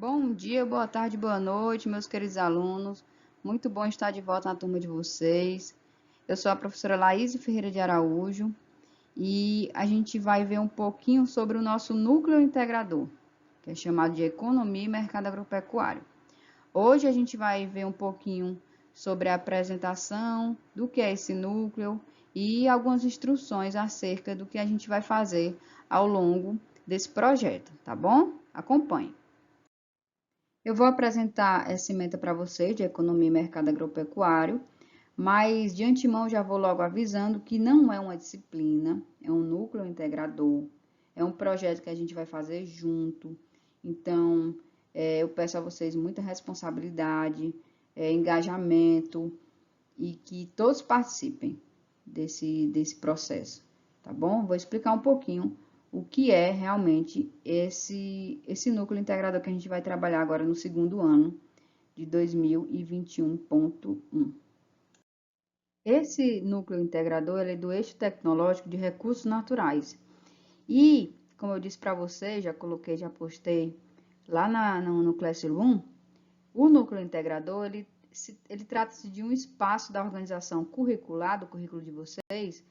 Bom dia, boa tarde, boa noite, meus queridos alunos. Muito bom estar de volta na turma de vocês. Eu sou a professora Laís Ferreira de Araújo e a gente vai ver um pouquinho sobre o nosso núcleo integrador, que é chamado de Economia e Mercado Agropecuário. Hoje a gente vai ver um pouquinho sobre a apresentação do que é esse núcleo e algumas instruções acerca do que a gente vai fazer ao longo desse projeto, tá bom? Acompanhe. Eu vou apresentar essa ementa para vocês de Economia e Mercado Agropecuário, mas de antemão já vou logo avisando que não é uma disciplina, é um núcleo integrador, é um projeto que a gente vai fazer junto. Então, eu peço a vocês muita responsabilidade, engajamento e que todos participem desse processo, tá bom? Vou explicar um pouquinho o que é realmente esse núcleo integrador que a gente vai trabalhar agora no segundo ano de 2021.1. Esse núcleo integrador ele é do eixo tecnológico de recursos naturais. E, como eu disse para vocês, já coloquei, já postei lá no Classroom, o núcleo integrador, ele trata-se de um espaço da organização curricular, do currículo de vocês,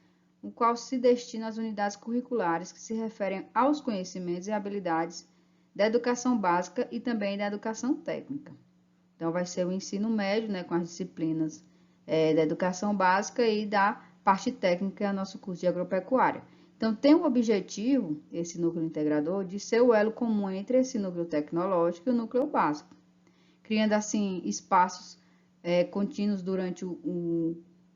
no qual se destina às unidades curriculares que se referem aos conhecimentos e habilidades da educação básica e também da educação técnica. Então, vai ser o ensino médio, né, com as disciplinas da educação básica e da parte técnica, nosso curso de agropecuária. Então, tem o objetivo, esse núcleo integrador, de ser o elo comum entre esse núcleo tecnológico e o núcleo básico, criando, assim, espaços contínuos durante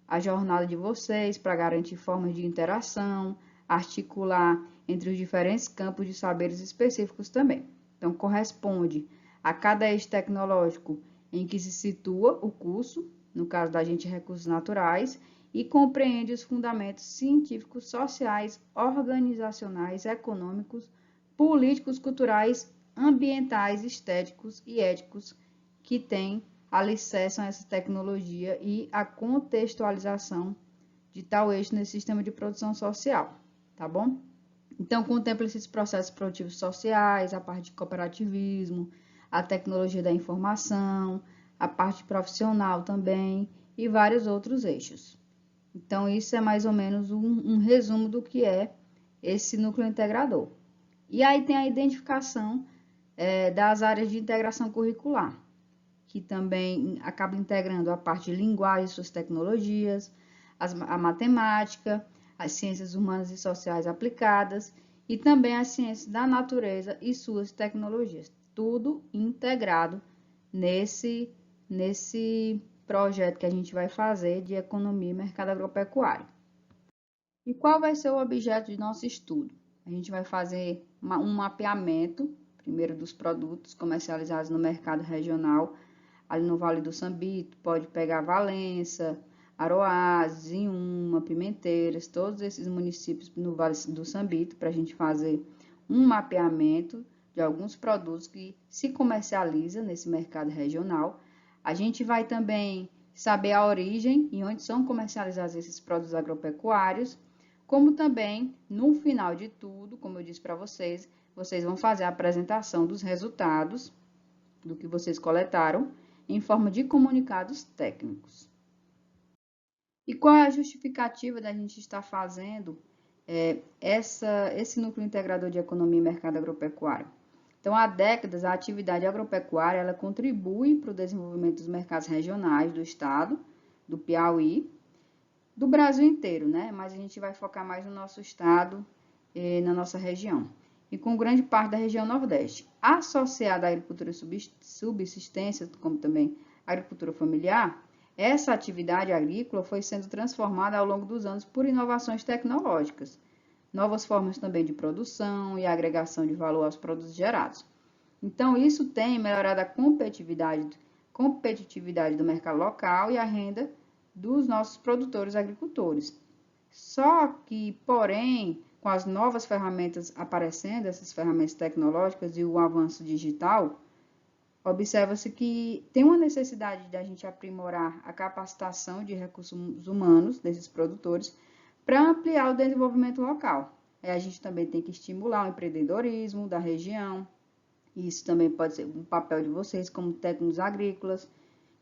a jornada de vocês para garantir formas de interação, articular entre os diferentes campos de saberes específicos também. Então, corresponde a cada eixo tecnológico em que se situa o curso, no caso da gente recursos naturais, e compreende os fundamentos científicos, sociais, organizacionais, econômicos, políticos, culturais, ambientais, estéticos e éticos que têm alicerçam essa tecnologia e a contextualização de tal eixo nesse sistema de produção social, tá bom? Então, contempla esses processos produtivos sociais, a parte de cooperativismo, a tecnologia da informação, a parte profissional também e vários outros eixos. Então, isso é mais ou menos um resumo do que é esse núcleo integrador. E aí tem a identificação das áreas de integração curricular, que também acaba integrando a parte de linguagem e suas tecnologias, a matemática, as ciências humanas e sociais aplicadas e também as ciências da natureza e suas tecnologias. Tudo integrado nesse projeto que a gente vai fazer de economia e mercado agropecuário. E qual vai ser o objeto de nosso estudo? A gente vai fazer um mapeamento, primeiro dos produtos comercializados no mercado regional, ali no Vale do Sambito, pode pegar Valença, Aroazes, Inhuma, Pimenteiras, todos esses municípios no Vale do Sambito, para a gente fazer um mapeamento de alguns produtos que se comercializa nesse mercado regional. A gente vai também saber a origem e onde são comercializados esses produtos agropecuários, como também, no final de tudo, como eu disse para vocês, vocês vão fazer a apresentação dos resultados do que vocês coletaram em forma de comunicados técnicos. E qual é a justificativa da gente estar fazendo esse núcleo integrador de economia e mercado agropecuário? Então, há décadas, a atividade agropecuária ela contribui para o desenvolvimento dos mercados regionais do estado, do Piauí, do Brasil inteiro, né? Mas a gente vai focar mais no nosso estado e na nossa região. E com grande parte da região Nordeste. Associada à agricultura subsistência, como também a agricultura familiar, essa atividade agrícola foi sendo transformada ao longo dos anos por inovações tecnológicas, novas formas também de produção e agregação de valor aos produtos gerados. Então, isso tem melhorado a competitividade do mercado local e a renda dos nossos produtores agricultores. Só que, porém, com as novas ferramentas aparecendo, essas ferramentas tecnológicas e o avanço digital, observa-se que tem uma necessidade de a gente aprimorar a capacitação de recursos humanos desses produtores para ampliar o desenvolvimento local. A gente também tem que estimular o empreendedorismo da região, Isso também pode ser um papel de vocês como técnicos agrícolas,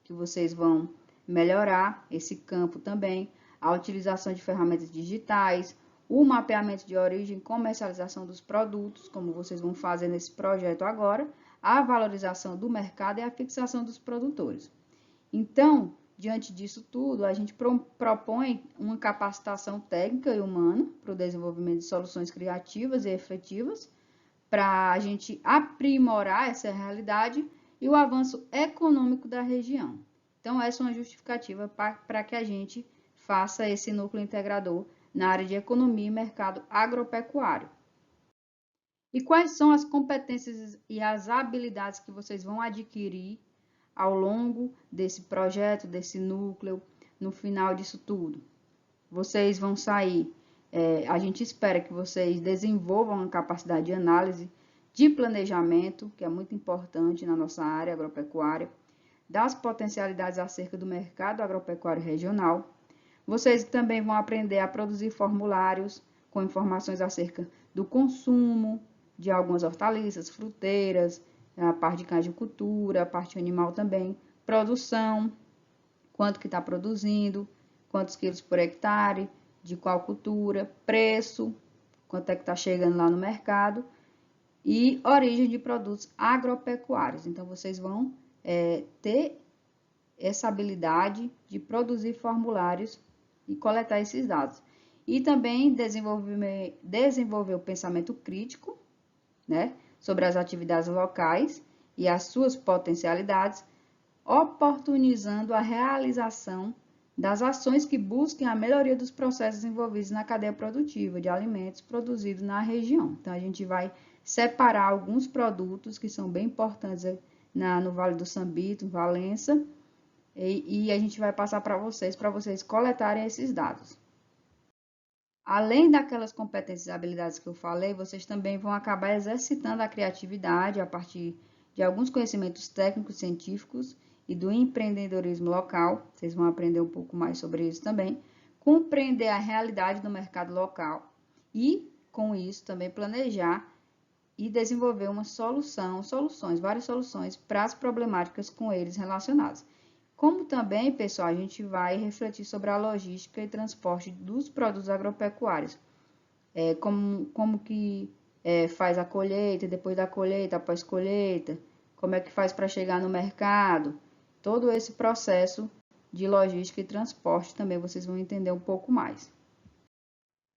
que vocês vão melhorar esse campo também, a utilização de ferramentas digitais, o mapeamento de origem, comercialização dos produtos, como vocês vão fazer nesse projeto agora, a valorização do mercado e a fixação dos produtores. Então, diante disso tudo, a gente propõe uma capacitação técnica e humana para o desenvolvimento de soluções criativas e efetivas, para a gente aprimorar essa realidade e o avanço econômico da região. Então, essa é uma justificativa para que a gente faça esse núcleo integrador na área de economia e mercado agropecuário. E quais são as competências e as habilidades que vocês vão adquirir ao longo desse projeto, desse núcleo, no final disso tudo? Vocês vão sair, a gente espera que vocês desenvolvam a capacidade de análise, de planejamento, que é muito importante na nossa área agropecuária, das potencialidades acerca do mercado agropecuário regional. Vocês também vão aprender a produzir formulários com informações acerca do consumo de algumas hortaliças, fruteiras, a parte de cajicultura, a parte animal também, produção, quanto que está produzindo, quantos quilos por hectare, de qual cultura, preço, quanto é que está chegando lá no mercado e origem de produtos agropecuários. Então, vocês vão ter essa habilidade de produzir formulários e coletar esses dados. E também desenvolver o pensamento crítico, né, sobre as atividades locais e as suas potencialidades, oportunizando a realização das ações que busquem a melhoria dos processos envolvidos na cadeia produtiva de alimentos produzidos na região. Então, a gente vai separar alguns produtos que são bem importantes no Vale do Sambito, em Valença, e a gente vai passar para vocês coletarem esses dados. Além daquelas competências e habilidades que eu falei, vocês também vão acabar exercitando a criatividade a partir de alguns conhecimentos técnicos, científicos e do empreendedorismo local. Vocês vão aprender um pouco mais sobre isso também. Compreender a realidade do mercado local e, com isso, também planejar e desenvolver várias soluções para as problemáticas com eles relacionadas. Como também, pessoal, a gente vai refletir sobre a logística e transporte dos produtos agropecuários. Como que faz a colheita, depois da colheita, após colheita, como é que faz para chegar no mercado. Todo esse processo de logística e transporte também vocês vão entender um pouco mais.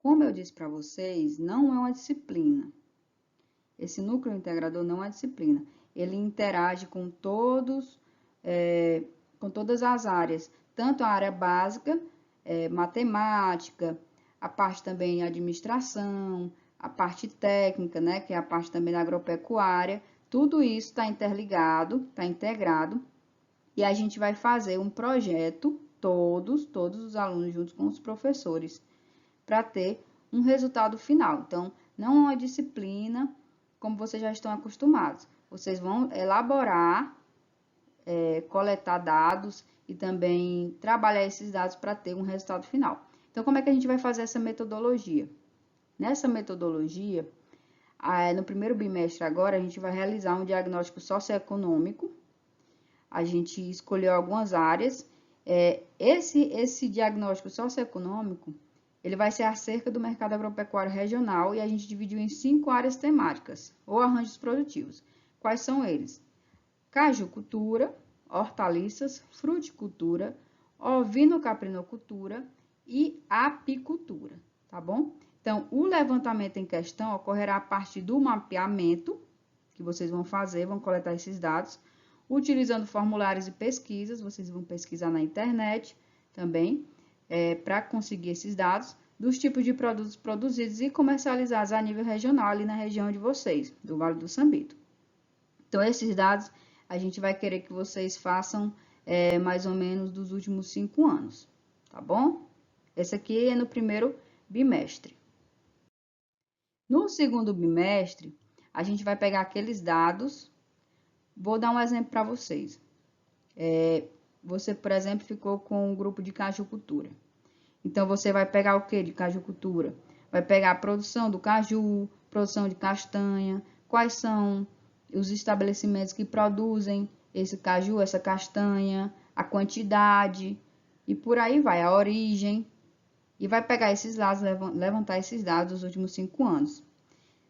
Como eu disse para vocês, não é uma disciplina. Esse núcleo integrador não é disciplina. Ele interage com todas as áreas, tanto a área básica, matemática, a parte também de administração, a parte técnica, né, que é a parte também da agropecuária. Tudo isso está interligado, está integrado, e a gente vai fazer um projeto, todos os alunos juntos com os professores, para ter um resultado final. Então, não é uma disciplina como vocês já estão acostumados. Vocês vão elaborar, coletar dados e também trabalhar esses dados para ter um resultado final. Então, como é que a gente vai fazer essa metodologia? Nessa metodologia, no primeiro bimestre agora, a gente vai realizar um diagnóstico socioeconômico. A gente escolheu algumas áreas. Esse diagnóstico socioeconômico, ele vai ser acerca do mercado agropecuário regional e a gente dividiu em 5 áreas temáticas, ou arranjos produtivos. Quais são eles? Cajucultura, hortaliças, fruticultura, ovino-caprinocultura e apicultura, tá bom? Então, o levantamento em questão ocorrerá a partir do mapeamento que vocês vão fazer, vão coletar esses dados, utilizando formulários e pesquisas, vocês vão pesquisar na internet também, para conseguir esses dados, dos tipos de produtos produzidos e comercializados a nível regional, ali na região de vocês, do Vale do Sambito. Então, esses dados a gente vai querer que vocês façam mais ou menos dos últimos 5 anos, tá bom? Esse aqui é no primeiro bimestre. No segundo bimestre, a gente vai pegar aqueles dados. Vou dar um exemplo para vocês. Você, por exemplo, ficou com um grupo de cajucultura. Então, você vai pegar o que de cajucultura? Vai pegar a produção do caju, produção de castanha, quais são os estabelecimentos que produzem esse caju, essa castanha, a quantidade e por aí vai, a origem. E vai pegar esses dados, levantar esses dados dos últimos 5 anos.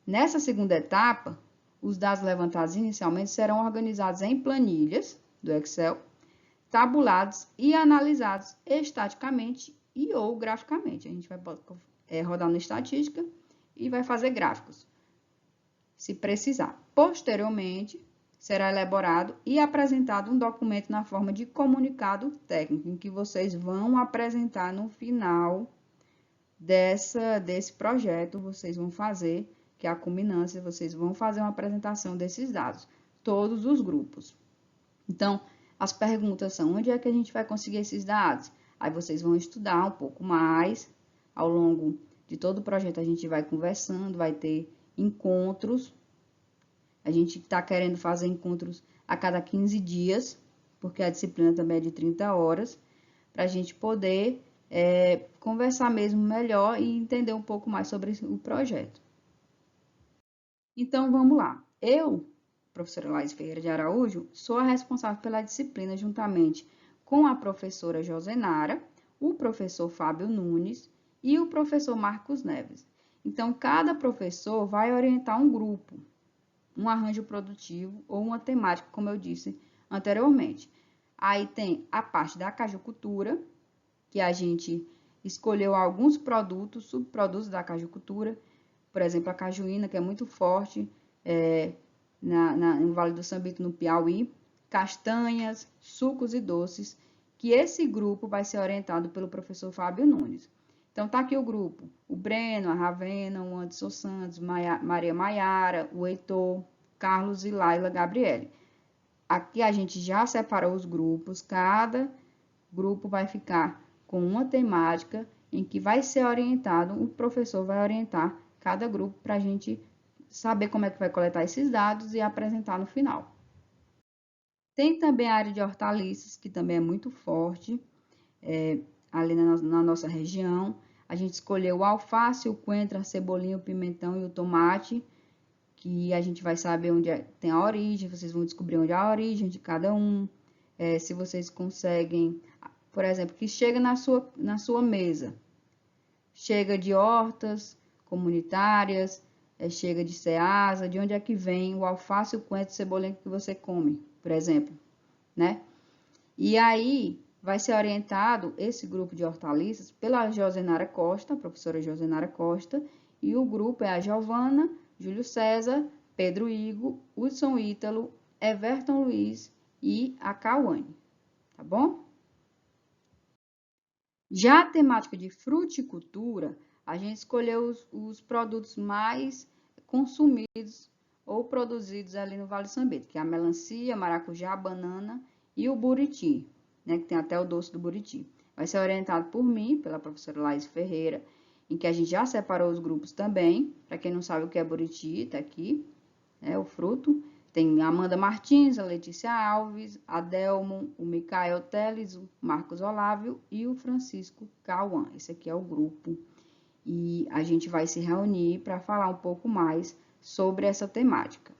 Nessa segunda etapa, os dados levantados inicialmente serão organizados em planilhas do Excel, tabulados e analisados estaticamente e ou graficamente. A gente vai rodar no estatística e vai fazer gráficos, se precisar. Posteriormente, será elaborado e apresentado um documento na forma de comunicado técnico, em que vocês vão apresentar no final desse projeto, vocês vão fazer, que é a culminância, vocês vão fazer uma apresentação desses dados, todos os grupos. Então, as perguntas são, onde é que a gente vai conseguir esses dados? Aí vocês vão estudar um pouco mais, ao longo de todo o projeto a gente vai conversando, vai ter encontros. A gente está querendo fazer encontros a cada 15 dias, porque a disciplina também é de 30 horas, para a gente poder conversar mesmo melhor e entender um pouco mais sobre o projeto. Então, vamos lá. Eu, professora Laís Ferreira de Araújo, sou a responsável pela disciplina, juntamente com a professora Josenara, o professor Fábio Nunes e o professor Marcos Neves. Então, cada professor vai orientar um grupo, um arranjo produtivo ou uma temática, como eu disse anteriormente. Aí tem a parte da cajucultura, que a gente escolheu alguns produtos, subprodutos da cajucultura, por exemplo, a cajuína, que é muito forte no Vale do Sambito, no Piauí, castanhas, sucos e doces, que esse grupo vai ser orientado pelo professor Fábio Nunes. Então, tá aqui o grupo, o Breno, a Ravena, o Anderson Santos, Maria Maiara, o Heitor, Carlos e Laila Gabriele. Aqui a gente já separou os grupos, cada grupo vai ficar com uma temática em que vai ser orientado, o professor vai orientar cada grupo para a gente saber como é que vai coletar esses dados e apresentar no final. Tem também a área de hortaliças, que também é muito forte, ali na nossa região. A gente escolheu o alface, o coentro, a cebolinha, o pimentão e o tomate, que a gente vai saber onde tem a origem, vocês vão descobrir onde é a origem de cada um. Se vocês conseguem, por exemplo, que chega na sua mesa, chega de hortas comunitárias, chega de Ceasa, de onde é que vem o alface, o coentro, a cebolinha que você come, por exemplo, né? E aí vai ser orientado esse grupo de hortaliças pela Josenara Costa, a professora Josenara Costa, e o grupo é a Giovana, Júlio César, Pedro Igo, Hudson Ítalo, Everton Luiz e a Cauane, tá bom? Já a temática de fruticultura, a gente escolheu os produtos mais consumidos ou produzidos ali no Vale do Sambito, que é a melancia, maracujá, banana e o buriti, né, que tem até o doce do buriti. Vai ser orientado por mim, pela professora Laís Ferreira, em que a gente já separou os grupos também. Para quem não sabe o que é buriti, tá aqui, né, o fruto. Tem a Amanda Martins, a Letícia Alves, a Delmon, o Micael Teles, o Marcos Olávio e o Francisco Cauã. Esse aqui é o grupo. E a gente vai se reunir para falar um pouco mais sobre essa temática.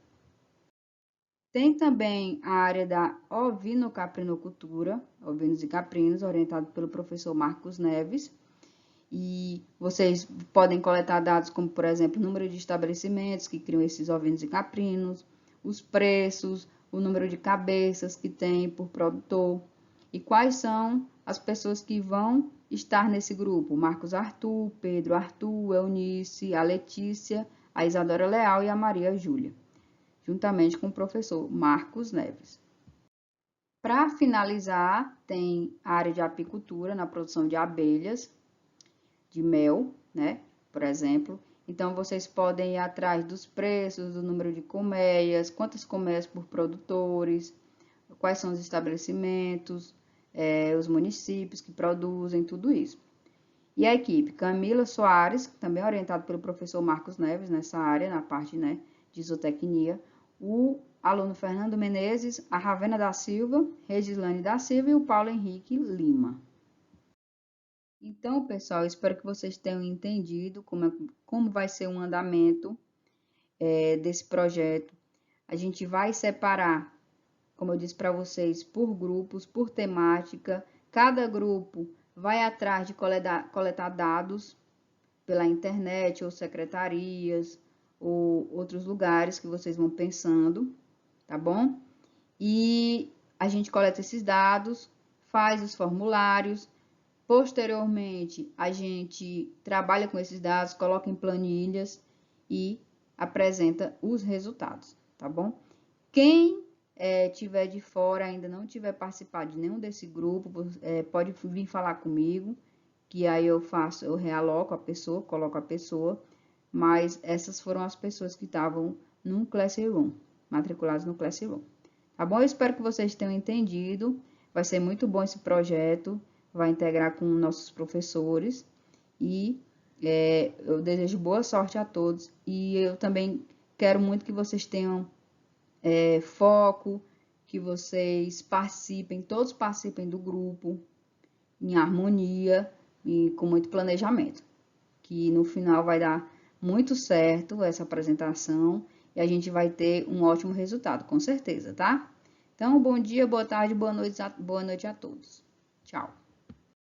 Tem também a área da ovinocaprinocultura, ovinos e caprinos, orientado pelo professor Marcos Neves. E vocês podem coletar dados como, por exemplo, o número de estabelecimentos que criam esses ovinos e caprinos, os preços, o número de cabeças que tem por produtor e quais são as pessoas que vão estar nesse grupo. Marcos Arthur, Pedro Arthur, Eunice, a Letícia, a Isadora Leal e a Maria Júlia, juntamente com o professor Marcos Neves. Para finalizar, tem a área de apicultura na produção de abelhas, de mel, né, por exemplo. Então, vocês podem ir atrás dos preços, do número de colmeias, quantas colmeias por produtores, quais são os estabelecimentos, os municípios que produzem, tudo isso. E a equipe, Camila Soares, também orientado pelo professor Marcos Neves nessa área, na parte, né, de zootecnia, o aluno Fernando Menezes, a Ravena da Silva, Regislane da Silva e o Paulo Henrique Lima. Então, pessoal, espero que vocês tenham entendido como vai ser o andamento desse projeto. A gente vai separar, como eu disse para vocês, por grupos, por temática. Cada grupo vai atrás de coletar dados pela internet ou secretarias ou outros lugares que vocês vão pensando, tá bom? E a gente coleta esses dados, faz os formulários, posteriormente a gente trabalha com esses dados, coloca em planilhas e apresenta os resultados, tá bom? Quem tiver de fora, ainda não tiver participado de nenhum desse grupo, pode vir falar comigo, que aí eu realoco a pessoa, coloco a pessoa, mas essas foram as pessoas que estavam no Classroom, matriculadas no Classroom. Tá bom? Eu espero que vocês tenham entendido. Vai ser muito bom esse projeto, vai integrar com nossos professores e eu desejo boa sorte a todos. E eu também quero muito que vocês tenham foco, que vocês participem, todos participem do grupo, em harmonia e com muito planejamento. Que no final vai dar muito certo essa apresentação e a gente vai ter um ótimo resultado, com certeza, tá? Então, bom dia, boa tarde, boa noite a todos. Tchau.